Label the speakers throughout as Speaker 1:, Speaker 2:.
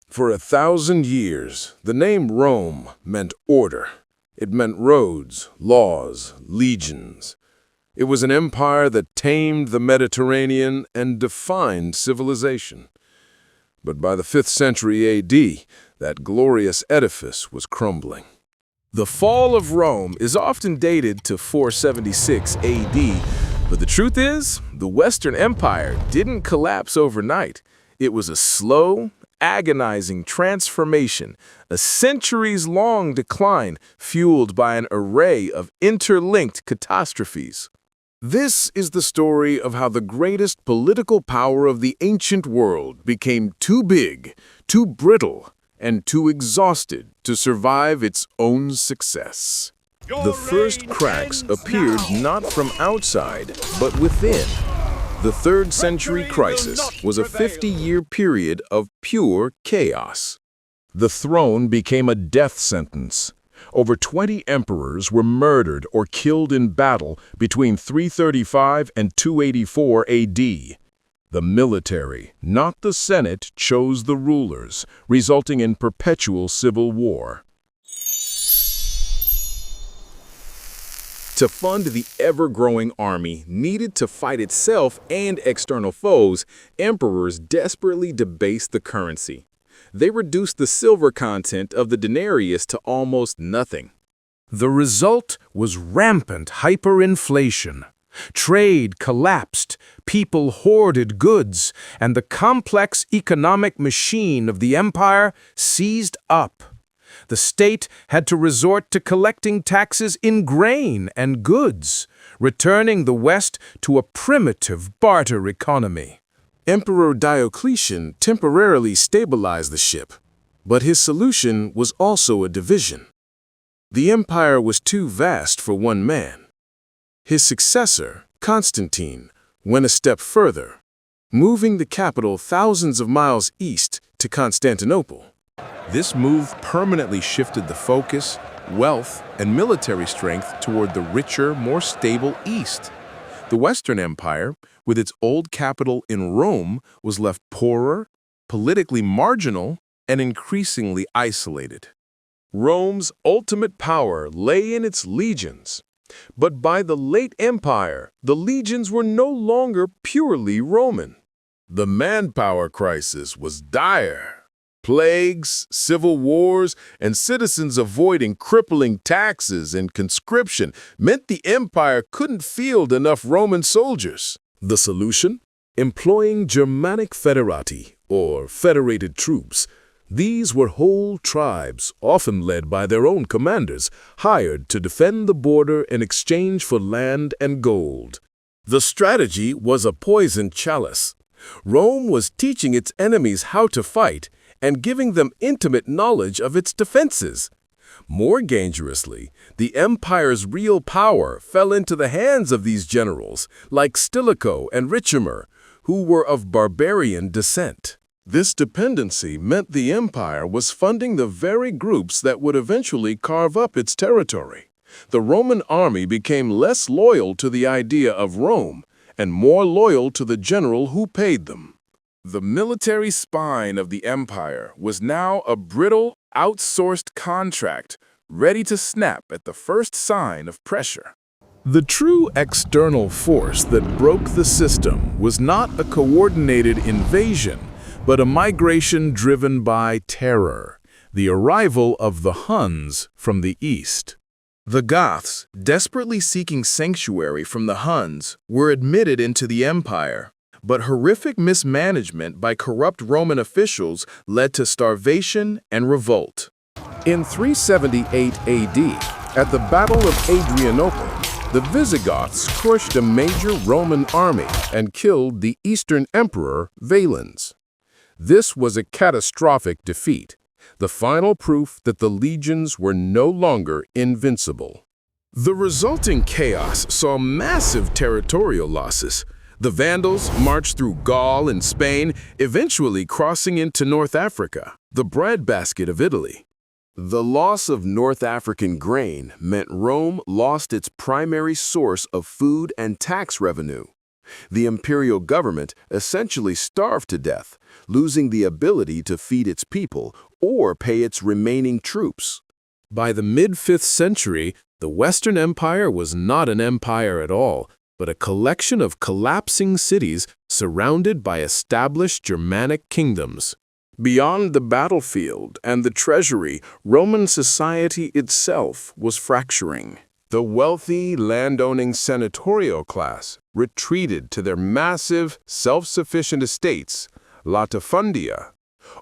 Speaker 1: For 1,000 years, the name Rome meant order. It meant roads, laws, legions. It was an empire that tamed the Mediterranean and defined civilization. But by the 5th century AD, that glorious edifice was crumbling. The fall of Rome is often dated to 476 AD, but the truth is, the Western Empire didn't collapse overnight. It was a slow, agonizing transformation, a centuries-long decline fueled by an array of interlinked catastrophes. This is the story of how the greatest political power of the ancient world became too big, too brittle, and too exhausted to survive its own success. The first cracks appeared not from outside, but within. The 3rd century crisis was a 50-year period of pure chaos. The throne became a death sentence. Over 20 emperors were murdered or killed in battle between 335 and 284 AD. The military, not the Senate, chose the rulers, resulting in perpetual civil war. To fund the ever-growing army needed to fight itself and external foes, emperors desperately debased the currency. They reduced the silver content of the denarius to almost nothing. The result was rampant hyperinflation. Trade collapsed, people hoarded goods, and the complex economic machine of the empire seized up. The state had to resort to collecting taxes in grain and goods, returning the West to a primitive barter economy. Emperor Diocletian temporarily stabilized the ship, but his solution was also a division. The empire was too vast for one man. His successor, Constantine, went a step further, moving the capital thousands of miles east to Constantinople. This move permanently shifted the focus, wealth, and military strength toward the richer, more stable East. The Western Empire, with its old capital in Rome, was left poorer, politically marginal, and increasingly isolated. Rome's ultimate power lay in its legions. But by the late Empire, the legions were no longer purely Roman. The manpower crisis was dire. Plagues, civil wars, and citizens avoiding crippling taxes and conscription meant the empire couldn't field enough Roman soldiers. The solution? Employing Germanic Foederati, or federated troops. These were whole tribes, often led by their own commanders, hired to defend the border in exchange for land and gold. The strategy was a poisoned chalice. Rome was teaching its enemies how to fight and giving them intimate knowledge of its defenses. More dangerously, the empire's real power fell into the hands of these generals, like Stilicho and Ricimer, who were of barbarian descent. This dependency meant the empire was funding the very groups that would eventually carve up its territory. The Roman army became less loyal to the idea of Rome and more loyal to the general who paid them. The military spine of the empire was now a brittle, outsourced contract, ready to snap at the first sign of pressure. The true external force that broke the system was not a coordinated invasion, but a migration driven by terror, the arrival of the Huns from the east. The Goths, desperately seeking sanctuary from the Huns, were admitted into the empire. But horrific mismanagement by corrupt Roman officials led to starvation and revolt. In 378 AD, at the Battle of Adrianople, the Visigoths crushed a major Roman army and killed the Eastern Emperor Valens. This was a catastrophic defeat, the final proof that the legions were no longer invincible. The resulting chaos saw massive territorial losses. The Vandals marched through Gaul and Spain, eventually crossing into North Africa, the breadbasket of Italy. The loss of North African grain meant Rome lost its primary source of food and tax revenue.
Speaker 2: The imperial government essentially starved to death, losing the ability to feed its people or pay its remaining troops.
Speaker 3: By the mid-5th century, the Western Empire was not an empire at all, but a collection of collapsing cities surrounded by established Germanic kingdoms.
Speaker 1: Beyond the battlefield and the treasury, Roman society itself was fracturing.
Speaker 2: The wealthy, landowning senatorial class retreated to their massive, self-sufficient estates, latifundia,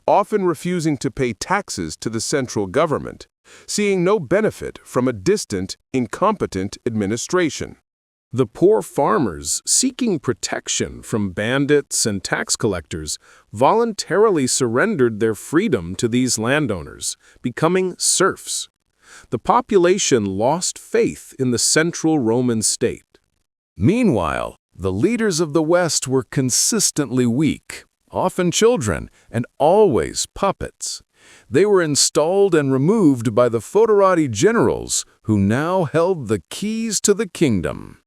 Speaker 2: often refusing to pay taxes to the central government, seeing no benefit from a distant, incompetent administration.
Speaker 3: The poor farmers, seeking protection from bandits and tax collectors, voluntarily surrendered their freedom to these landowners, becoming serfs. The population lost faith in the central Roman state.
Speaker 2: Meanwhile, the leaders of the West were consistently weak, often children, and always puppets. They were installed and removed by the Foederati generals, who now held the keys to the kingdom.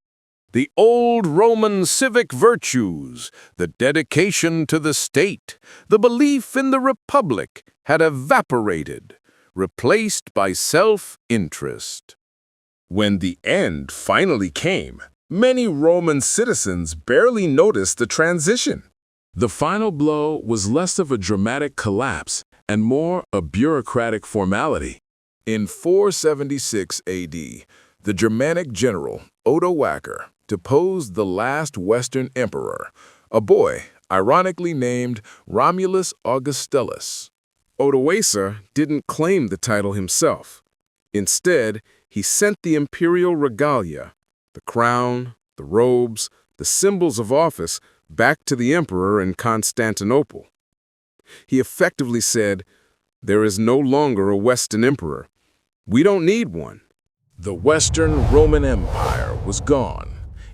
Speaker 2: The old Roman civic virtues, the dedication to the state, the belief in the republic had evaporated, replaced by self-interest.
Speaker 1: When the end finally came, many Roman citizens barely noticed the transition. The final blow was less of a dramatic collapse and more a bureaucratic formality. In 476 AD, the Germanic general Odoacer deposed the last Western emperor, a boy ironically named Romulus Augustulus. Odoacer didn't claim the title himself. Instead, he sent the imperial regalia, the crown, the robes, the symbols of office, back to the emperor in Constantinople. He effectively said, "There is no longer a Western emperor. We don't need one."
Speaker 3: The Western Roman Empire was gone.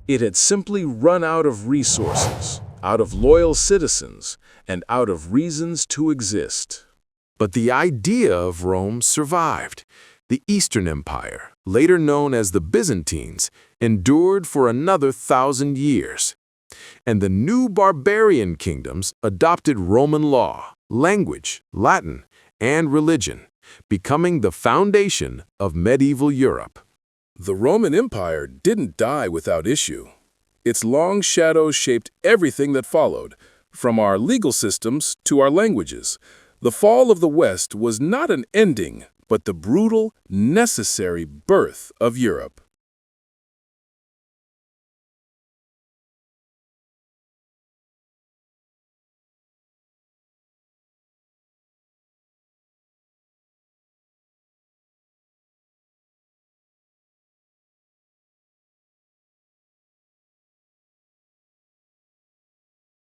Speaker 3: It had simply run out of resources, out of loyal citizens, and out of reasons to exist.
Speaker 2: But the idea of Rome survived. The Eastern Empire, later known as the Byzantines, endured for another 1,000 years. And the new barbarian kingdoms adopted Roman law, language, Latin, and religion, becoming the foundation of medieval Europe.
Speaker 3: The Roman Empire didn't die without issue. Its long shadows shaped everything that followed, from our legal systems to our languages. The fall of the West was not an ending, but the brutal, necessary birth of Europe.